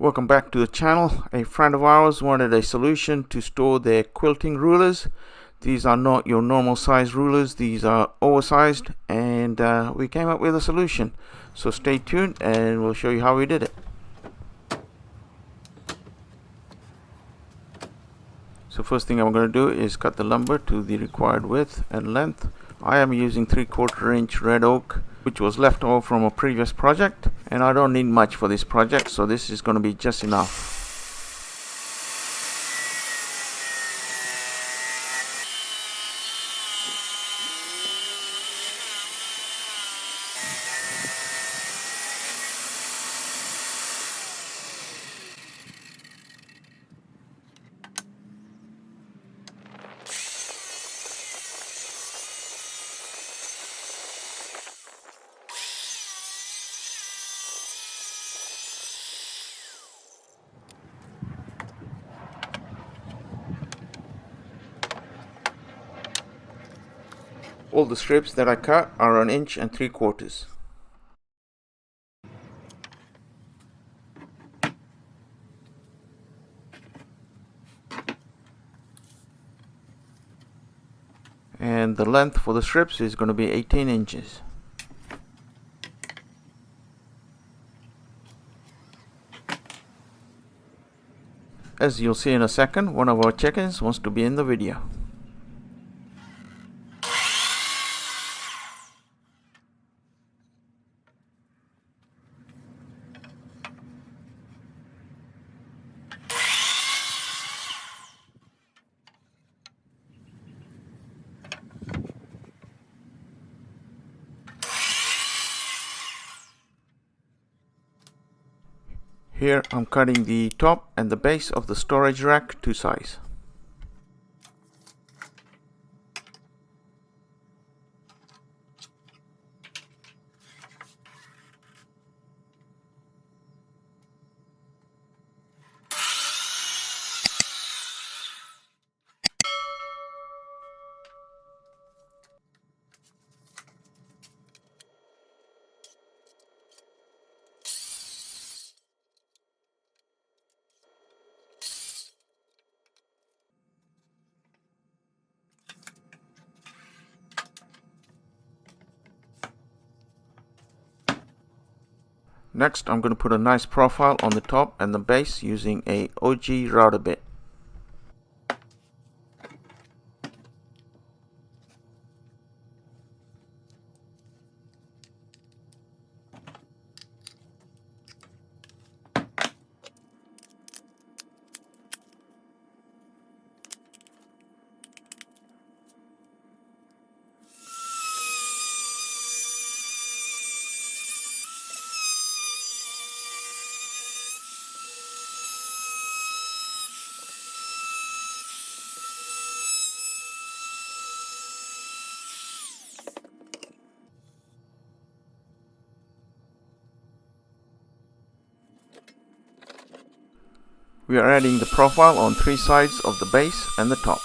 Welcome back to the channel. A friend of ours wanted a solution to store their quilting rulers. These are not your normal size rulers, these are oversized, and we came up with a solution. So stay tuned and we'll show you how we did it. So first thing I'm going to do is cut the lumber to the required width and length. I am using 3/4 inch red oak, which was left over from a previous project, and I don't need much for this project, so this is going to be just enough. All the strips that I cut are 1 3/4 inches. And the length for the strips is going to be 18 inches. As you'll see in a second, one of our chickens wants to be in the video. Here I'm cutting the top and the base of the storage rack to size. Next, I'm going to put a nice profile on the top and the base using a OG router bit. We are adding the profile on 3 sides of the base and the top.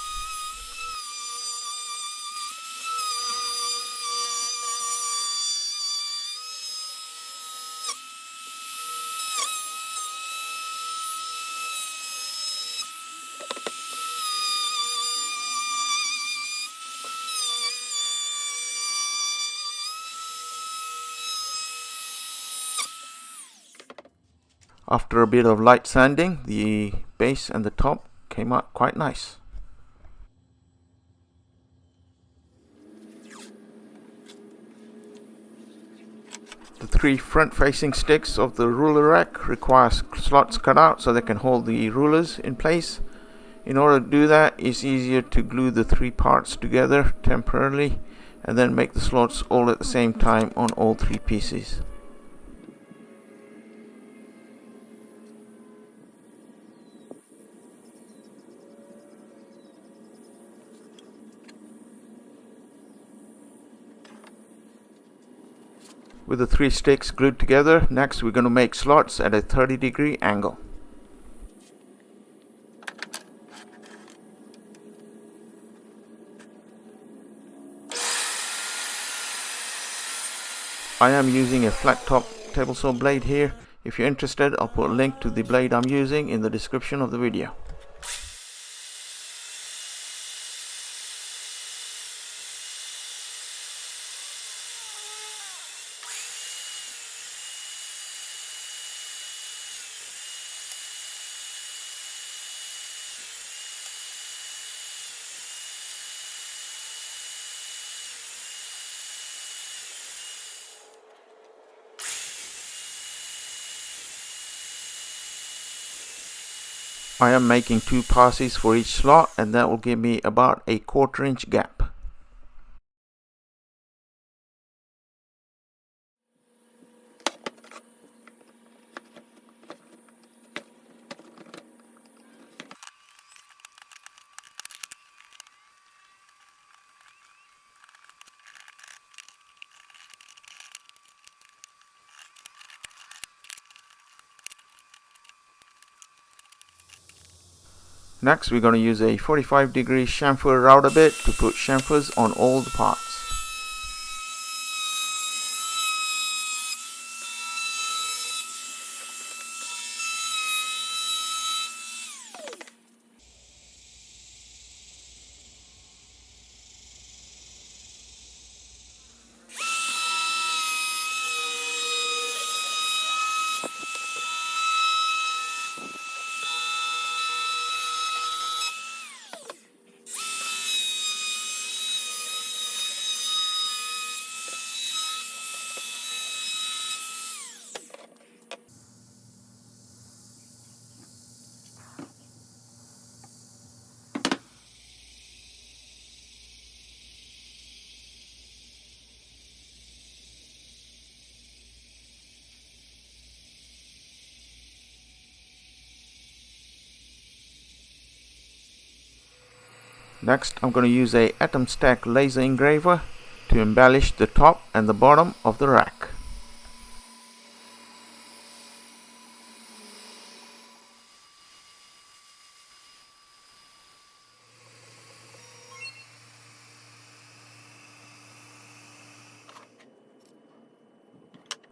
After a bit of light sanding, the base and the top came out quite nice. The 3 front-facing sticks of the ruler rack require slots cut out so they can hold the rulers in place. In order to do that, it's easier to glue the 3 parts together temporarily and then make the slots all at the same time on all 3 pieces. With the 3 sticks glued together, next we're going to make slots at a 30-degree angle. I am using a flat top table saw blade here. If you're interested, I'll put a link to the blade I'm using in the description of the video. I am making 2 passes for each slot, and that will give me about a 1/4 inch gap. Next, we're going to use a 45-degree chamfer router bit to put chamfers on all the parts. Next, I'm going to use a atom stack laser engraver to embellish the top and the bottom of the rack.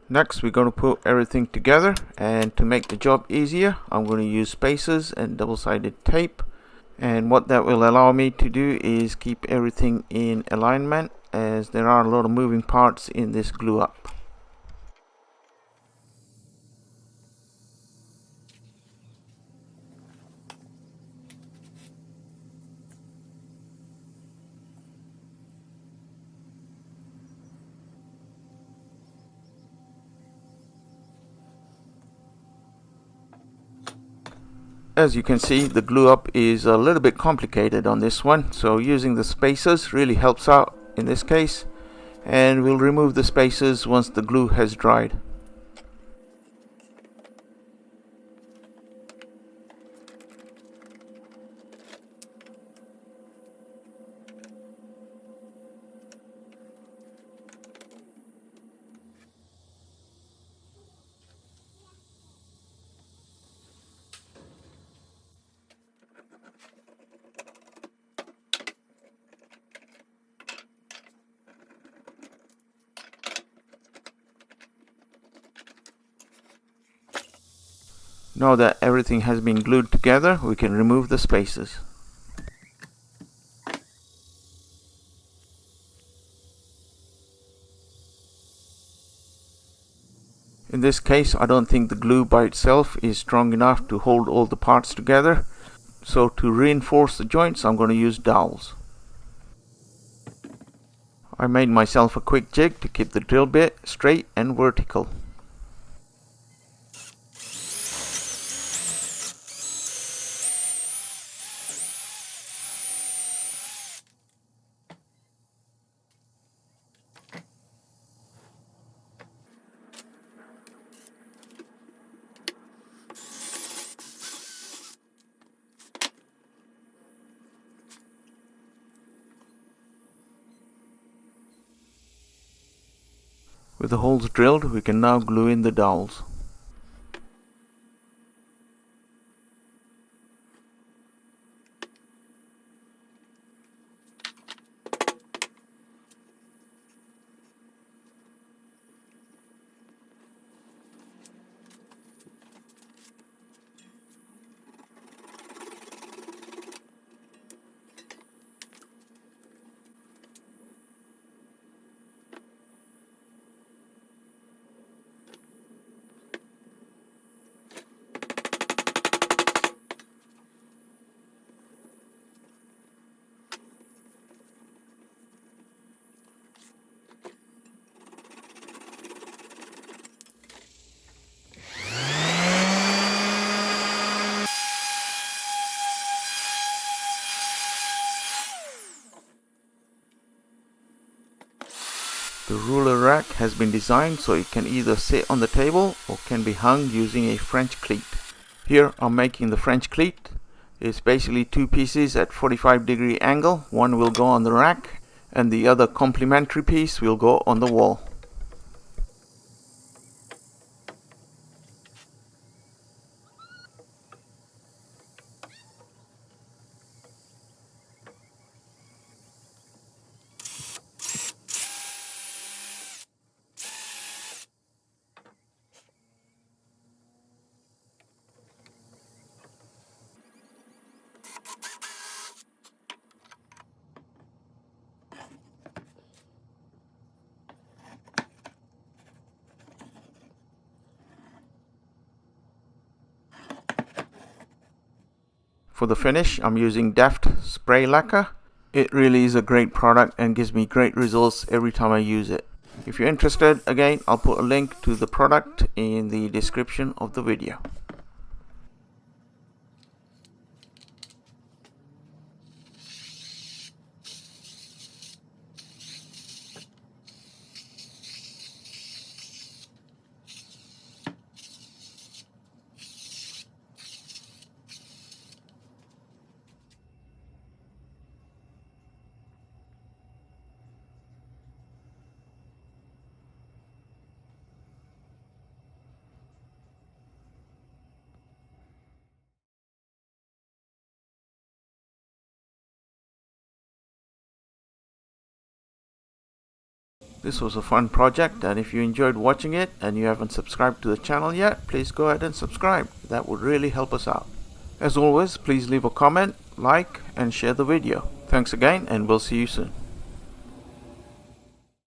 Next, we're going to put everything together, and to make the job easier, I'm going to use spacers and double-sided tape. And what that will allow me to do is keep everything in alignment, as there are a lot of moving parts in this glue up. As you can see, the glue up is a little bit complicated on this one, so using the spacers really helps out in this case, and we'll remove the spacers once the glue has dried. Now that everything has been glued together, we can remove the spacers. In this case, I don't think the glue by itself is strong enough to hold all the parts together, so to reinforce the joints, I'm going to use dowels. I made myself a quick jig to keep the drill bit straight and vertical. With the holes drilled, we can now glue in the dowels. The ruler rack has been designed so it can either sit on the table or can be hung using a French cleat. Here I'm making the French cleat. It's basically two pieces at 45-degree angle. One will go on the rack and the other complementary piece will go on the wall. For the finish, I'm using Deft spray lacquer. It really is a great product and gives me great results every time I use it. If you're interested, again, I'll put a link to the product in the description of the video. This was a fun project, and if you enjoyed watching it and you haven't subscribed to the channel yet, please go ahead and subscribe. That would really help us out. As always, please leave a comment, like, and share the video. Thanks again, and we'll see you soon.